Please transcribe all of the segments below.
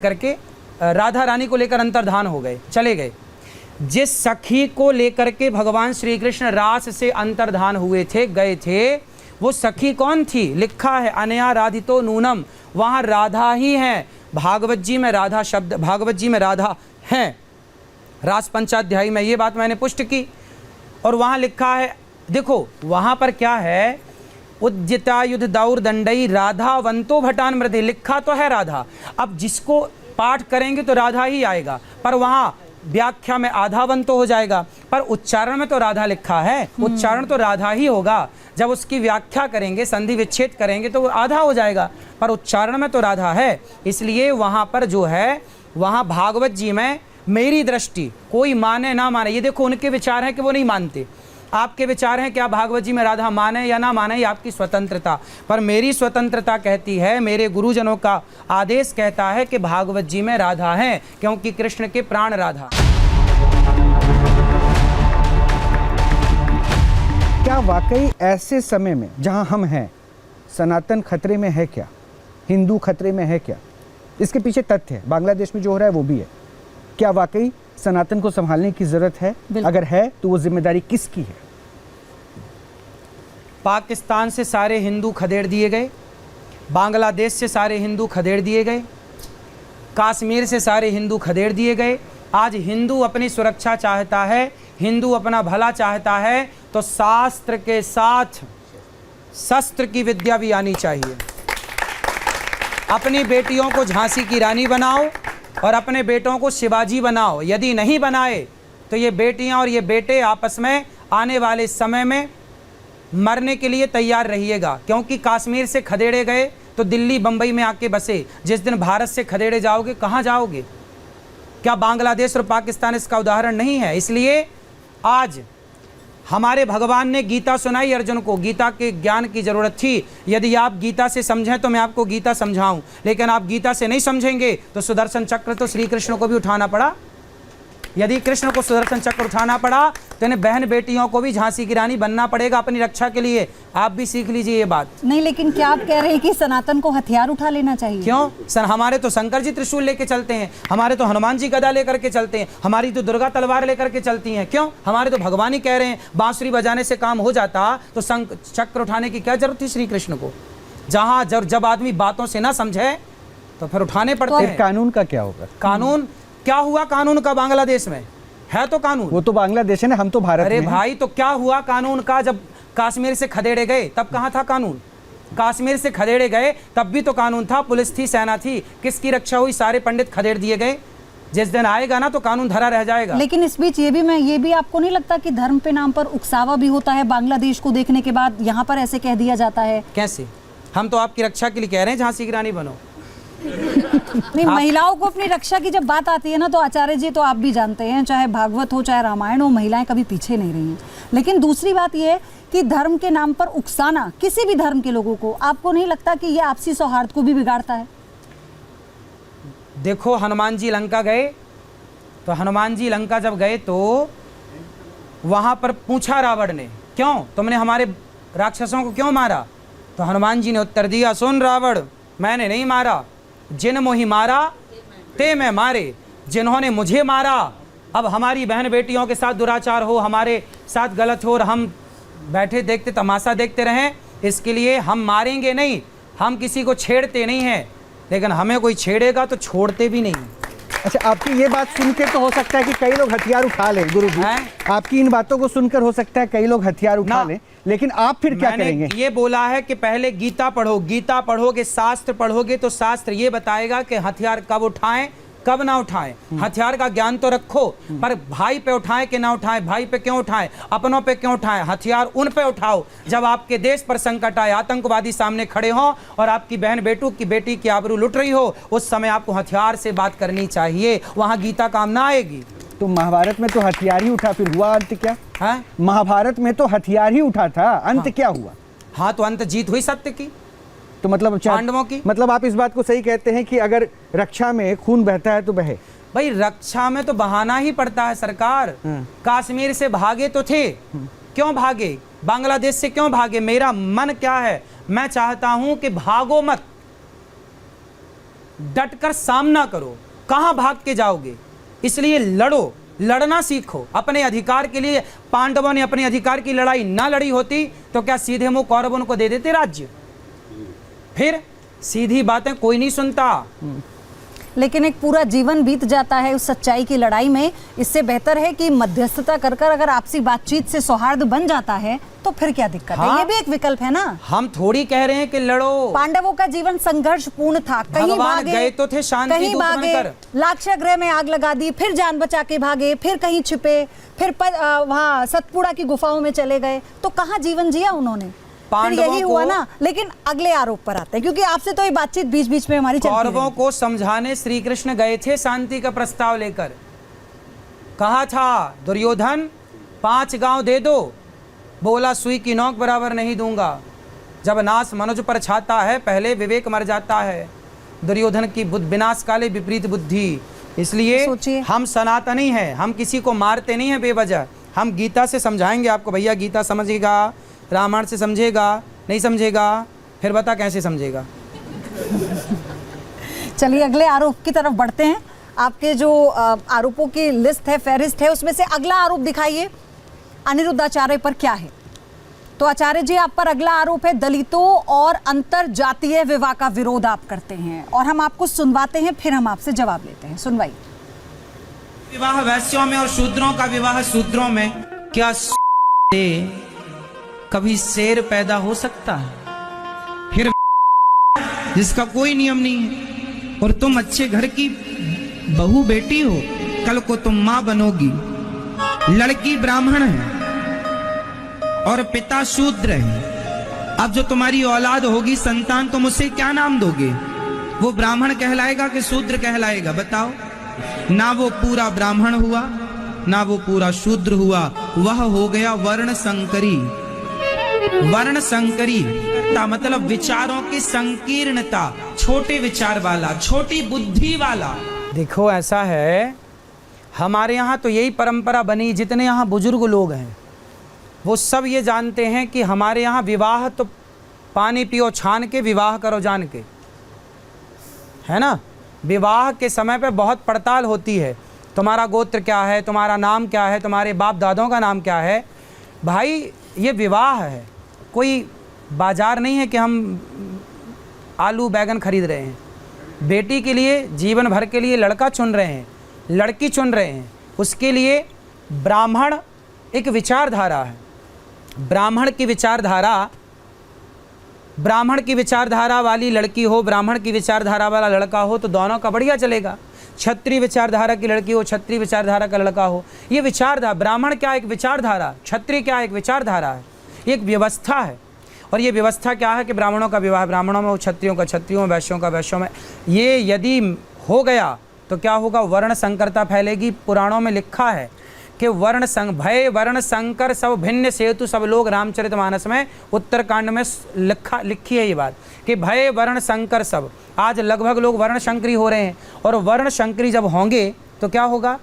करके राधा रानी को लेकर अंतर्धान हो गए, चले गए। जिस सखी को लेकर के भगवान श्री कृष्ण रास से अंतर्धान हुए थे, गए थे, वो सखी कौन थी? लिखा है अनया राधितो नूनम, वहाँ राधा ही है। भागवत जी में राधा शब्द, भागवत जी में राधा है, रास पंचाध्यायी में ये बात मैंने पुष्ट की। और वहाँ लिखा है, देखो वहाँ पर क्या है, उद्यतायुध दौर दंडई राधावंतो भटान मृदे, लिखा तो है राधा। अब जिसको पाठ करेंगे तो राधा ही आएगा, पर वहाँ व्याख्या में आधावंतो हो जाएगा, पर उच्चारण में तो राधा लिखा है, उच्चारण तो राधा ही होगा। जब उसकी व्याख्या करेंगे, संधि विच्छेद करेंगे तो वो आधा हो जाएगा, पर उच्चारण में तो राधा है। इसलिए वहाँ पर जो है, वहाँ भागवत जी में मेरी दृष्टि, कोई माने ना माने, ये देखो उनके विचार हैं कि वो नहीं मानते, आपके विचार हैं कि आप भागवत जी में राधा माने या ना माने, ये आपकी स्वतंत्रता। पर मेरी स्वतंत्रता कहती है, मेरे गुरुजनों का आदेश कहता है कि भागवत जी में राधा है, क्योंकि कृष्ण के प्राण राधा। क्या वाकई ऐसे समय में जहां हम हैं, सनातन खतरे में है क्या? हिंदू खतरे में है क्या? इसके पीछे तथ्य है, बांग्लादेश में जो हो रहा है वो भी है। क्या वाकई सनातन को संभालने की जरूरत है? अगर है तो वो जिम्मेदारी किसकी है? पाकिस्तान से सारे हिंदू खदेड़ दिए गए, बांग्लादेश से सारे हिंदू खदेड़ दिए गए, कश्मीर से सारे हिंदू खदेड़ दिए गए। आज हिंदू अपनी सुरक्षा चाहता है, हिंदू अपना भला चाहता है, तो शास्त्र के साथ शस्त्र की विद्या भी आनी चाहिए। अपनी बेटियों को झांसी की रानी बनाओ और अपने बेटों को शिवाजी बनाओ। यदि नहीं बनाए तो ये बेटियां और ये बेटे आपस में आने वाले समय में मरने के लिए तैयार रहिएगा, क्योंकि कश्मीर से खदेड़े गए तो दिल्ली बंबई में आके बसे। जिस दिन भारत से खदेड़े जाओगे, कहाँ जाओगे? क्या बांग्लादेश और पाकिस्तान इसका उदाहरण नहीं है? इसलिए आज हमारे भगवान ने गीता सुनाई अर्जुन को, गीता के ज्ञान की जरूरत थी। यदि आप गीता से समझें तो मैं आपको गीता समझाऊं, लेकिन आप गीता से नहीं समझेंगे तो सुदर्शन चक्र तो श्री कृष्ण को भी उठाना पड़ा। यदि कृष्ण को सुदर्शन चक्र उठाना पड़ा तो इन्हें बहन बेटियों को भी झांसी की रानी बनना पड़ेगा अपनी रक्षा के लिए। आप भी सीख लीजिए ये बात। नहीं, लेकिन क्या आप कह रहे हैं कि सनातन को हथियार उठा लेना चाहिए? क्यों? हमारे तो शंकर जी त्रिशूल लेके चलते हैं, हमारे तो हनुमान जी गदा लेकर के चलते हैं, हमारी तो दुर्गा तलवार लेकर के चलती हैं। क्यों? हमारे तो भगवान ही कह रहे हैं, बांसुरी बजाने से काम हो जाता तो चक्र उठाने की क्या जरूरत थी श्री कृष्ण को? जहां जब आदमी बातों से ना समझे तो फिर उठाने पड़ते हैं। कानून का क्या होगा? कानून क्या हुआ? कानून का बांग्लादेश में है तो कानून, वो तो बांग्लादेश है ना, हम तो भारत में। अरे भाई, तो क्या हुआ कानून का? जब कश्मीर से खदेड़े गए तब कहाँ था कानून? कश्मीर से खदेड़े गए तब भी तो कानून था, पुलिस थी, सेना थी। किसकी रक्षा हुई? सारे पंडित खदेड़ दिए गए। जिस दिन आएगा ना तो कानून धरा रह जाएगा। लेकिन इस बीच ये भी आपको नहीं लगता कि धर्म पे नाम पर उकसावा भी होता है? बांग्लादेश को देखने के बाद यहाँ पर ऐसे कह दिया जाता है। कैसे? हम तो आपकी रक्षा के लिए कह रहे हैं झांसी की रानी बनो। नहीं, महिलाओं को अपनी रक्षा की जब बात आती है ना, तो आचार्य जी तो आप भी जानते हैं, चाहे भागवत हो चाहे रामायण हो, महिलाएं कभी पीछे नहीं रही हैं। लेकिन दूसरी बात यह है कि धर्म के नाम पर उकसाना किसी भी धर्म के लोगों को, आपको नहीं लगता कि ये आपसी सौहार्द को भी बिगाड़ता है? देखो, हनुमान जी लंका गए तो हनुमान जी लंका जब गए तो वहां पर पूछा रावण ने, क्यों तुमने हमारे राक्षसों को क्यों मारा? तो हनुमान जी ने उत्तर दिया, सुन रावण, मैंने नहीं मारा, जिन मोहि मारा ते मैं मारे। जिन्होंने मुझे मारा, अब हमारी बहन बेटियों के साथ दुराचार हो, हमारे साथ गलत हो और हम बैठे देखते तमाशा देखते रहें, इसके लिए हम मारेंगे नहीं। हम किसी को छेड़ते नहीं हैं, लेकिन हमें कोई छेड़ेगा तो छोड़ते भी नहीं। अच्छा, आपकी ये बात सुनकर तो हो सकता है कि कई लोग हथियार उठा लें गुरु जी। आपकी इन बातों को सुनकर हो सकता है कई लोग हथियार उठा लें, लेकिन आप फिर क्या करेंगे? ये बोला है कि पहले गीता पढ़ो, गीता पढ़ोगे, शास्त्र पढ़ोगे तो शास्त्र ये बताएगा कि हथियार कब उठाएं कब ना उठाएं। हथियार का ज्ञान तो रखो, पर भाई पे उठाएं कि ना उठाएं, भाई पे क्यों उठाएं, अपनों पे क्यों उठाएं? हथियार उन पे उठाओ जब आपके देश पर संकट आए, आतंकवादी सामने खड़े हों और आपकी बहन बेटी की आबरू लुट रही हो, उस समय आपको हथियार से बात करनी चाहिए। वहां गीता काम ना आएगी। तो महाभारत में तो हथियार ही उठा, फिर हुआ अंत क्या है? महाभारत में तो हथियार ही उठा था, अंत क्या हुआ? हाँ, तो अंत जीत हुई सत्य की, तो मतलब पांडवों की। मतलब आप इस बात को सही कहते हैं कि अगर रक्षा में खून बहता है तो बहे। भाई, रक्षा में तो बहाना ही पड़ता है सरकार। कश्मीर से भागे तो थे, क्यों भागे? बांग्लादेश से क्यों भागे? मेरा मन क्या है, मैं चाहता हूं कि भागो मत, डटकर सामना करो, कहां भाग के जाओगे। इसलिए लड़ो, लड़ना सीखो अपने अधिकार के लिए। पांडवों ने अपने अधिकार की लड़ाई ना लड़ी होती तो क्या सीधे मुंह कौरवों को दे देते राज्य? फिर सीधी बातें कोई नहीं सुनता। लेकिन एक पूरा जीवन बीत जाता है उस सच्चाई की लड़ाई में। इससे बेहतर है कि मध्यस्थता कर कर अगर आपसी बातचीत से सौहार्द बन जाता है तो फिर क्या दिक्कत है? हाँ? ये भी एक विकल्प है ना। हम थोड़ी कह रहे हैं कि लड़ो। पांडवों का जीवन संघर्ष पूर्ण था। कहीं भगवान भागे, गए तो थे शांति कहीं दूत भागे, बनकर। लाक्षागृह में आग लगा दी, फिर जान बचा के भागे, फिर कहीं छिपे, फिर वहां सतपुड़ा की गुफाओं में चले गए। तो कहाँ जीवन जिया उन्होंने? फिर यही हुआ ना। लेकिन अगले आरोप पर आते हैं, क्योंकि आपसे तो ये बातचीत बीच बीच में हमारी चलती रही। कौरवों को समझाने श्री कृष्ण गए थे शांति का प्रस्ताव लेकर। कहा था दुर्योधन 5 गांव दे दो, बोला सुई की नोक बराबर नहीं दूंगा। जब नाश मनुज पर छाता है पहले विवेक मर जाता है। दुर्योधन की विनाश काले विपरीत बुद्धि। इसलिए हम सनातनी हैं, हम किसी को मारते नहीं हैं बेवजह। हम गीता से समझाएंगे आपको। भैया गीता समझेगा, रामायण से समझेगा, नहीं समझेगा फिर बता कैसे समझेगा। चलिए अगले आरोप की तरफ बढ़ते हैं। आपके जो आरोपों की लिस्ट है, फहरिस्त है, उसमें से अगला आरोप दिखाइए अनिरुद्ध आचार्य पर क्या है। तो आचार्य जी आप पर अगला आरोप है दलितों और अंतर जातीय विवाह का विरोध आप करते हैं, और हम आपको सुनवाते हैं फिर हम आपसे जवाब लेते हैं। सुनवाइए। विवाह वैश्यों में और शूद्रों का विवाह शूद्रों में, क्या कभी शेर पैदा हो सकता है? फिर जिसका कोई नियम नहीं है। और तुम अच्छे घर की बहू बेटी हो, कल को तुम मां बनोगी। लड़की ब्राह्मण है और पिता शूद्र है। अब जो तुम्हारी औलाद होगी, संतान, तुम उसे क्या नाम दोगे? वो ब्राह्मण कहलाएगा कि शूद्र कहलाएगा? बताओ। ना वो पूरा ब्राह्मण हुआ ना वो पूरा शूद्र हुआ, वह हो गया वर्ण संकरी। वर्ण संकरी का मतलब विचारों की संकीर्णता, छोटे विचार वाला, छोटी बुद्धि वाला। देखो ऐसा है, हमारे यहाँ तो यही परंपरा बनी। जितने यहाँ बुजुर्ग लोग हैं वो सब ये जानते हैं कि हमारे यहाँ विवाह तो पानी पियो छान के, विवाह करो जान के, है ना। विवाह के समय पे बहुत पड़ताल होती है। तुम्हारा गोत्र क्या है, तुम्हारा नाम क्या है, तुम्हारे बाप दादों का नाम क्या है। भाई ये विवाह है, कोई बाजार नहीं है कि हम आलू बैगन खरीद रहे हैं। बेटी के लिए जीवन भर के लिए लड़का चुन रहे हैं, लड़की चुन रहे हैं। उसके लिए ब्राह्मण एक विचारधारा है। ब्राह्मण की विचारधारा वाली लड़की हो, ब्राह्मण की विचारधारा वाला लड़का हो तो दोनों का बढ़िया चलेगा। क्षत्रिय विचारधारा की लड़की हो, क्षत्रिय विचारधारा का लड़का हो, ये विचारधारा। ब्राह्मण क्या एक विचारधारा, क्षत्रिय क्या एक विचारधारा है, एक व्यवस्था है। और ये व्यवस्था क्या है कि ब्राह्मणों का विवाह ब्राह्मणों में, क्षत्रियों का क्षत्रियों में, वैश्यों का वैश्यों में। ये यदि हो गया तो क्या होगा? वर्ण संकरता फैलेगी। पुराणों में लिखा है कि भय वर्ण संकर सब भिन्न सेतु सब लोग। रामचरितमानस में उत्तरकांड में लिखी है ये बात कि भय वर्ण संकर सब। आज लगभग लोग वर्ण संकरी हो रहे हैं, और वर्ण संकरी जब होंगे तो क्या होगा?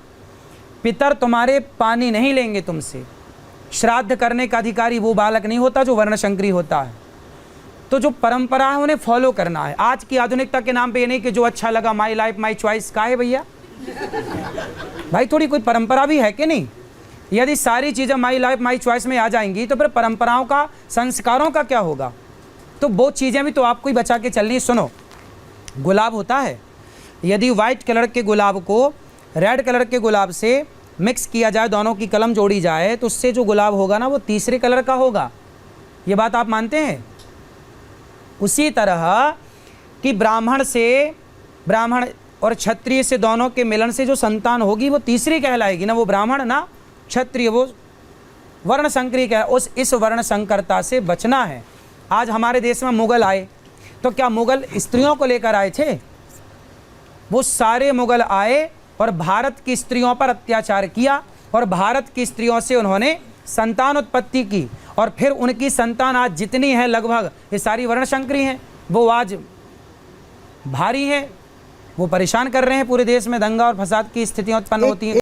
पितर तुम्हारे पानी नहीं लेंगे तुमसे। श्राद्ध करने का अधिकारी वो बालक नहीं होता जो वर्ण संकरी होता है। तो जो परंपरा है उन्हें फॉलो करना है। आज की आधुनिकता के नाम पे ये नहीं कि जो अच्छा लगा, माई लाइफ माई चॉइस। का है भैया? भाई थोड़ी कोई परंपरा भी है कि नहीं? यदि सारी चीज़ें माई लाइफ माई चॉइस में आ जाएंगी तो फिर परंपराओं का, संस्कारों का क्या होगा? तो वो चीज़ें भी तो आपको ही बचा के चलनी। सुनो, गुलाब होता है, यदि वाइट कलर के गुलाब को रेड कलर के गुलाब से मिक्स किया जाए, दोनों की कलम जोड़ी जाए, तो उससे जो गुलाब होगा ना वो तीसरे कलर का होगा। ये बात आप मानते हैं? उसी तरह कि ब्राह्मण और क्षत्रिय से दोनों के मिलन से जो संतान होगी वो तीसरी कहलाएगी, ना वो ब्राह्मण ना क्षत्रिय, वो वर्ण संकरी कह। इस वर्ण संकरता से बचना है। आज हमारे देश में मुगल आए तो क्या मुगल स्त्रियों को लेकर आए थे? वो सारे मुगल आए और भारत की स्त्रियों पर अत्याचार किया, और भारत की स्त्रियों से उन्होंने संतान उत्पत्ति की, और फिर उनकी संतान आज जितनी है लगभग ये सारी वर्ण संकरी हैं। वो आज भारी है, वो परेशान कर रहे हैं पूरे देश में, दंगा और फसाद की स्थितियां उत्पन्न होती हैं।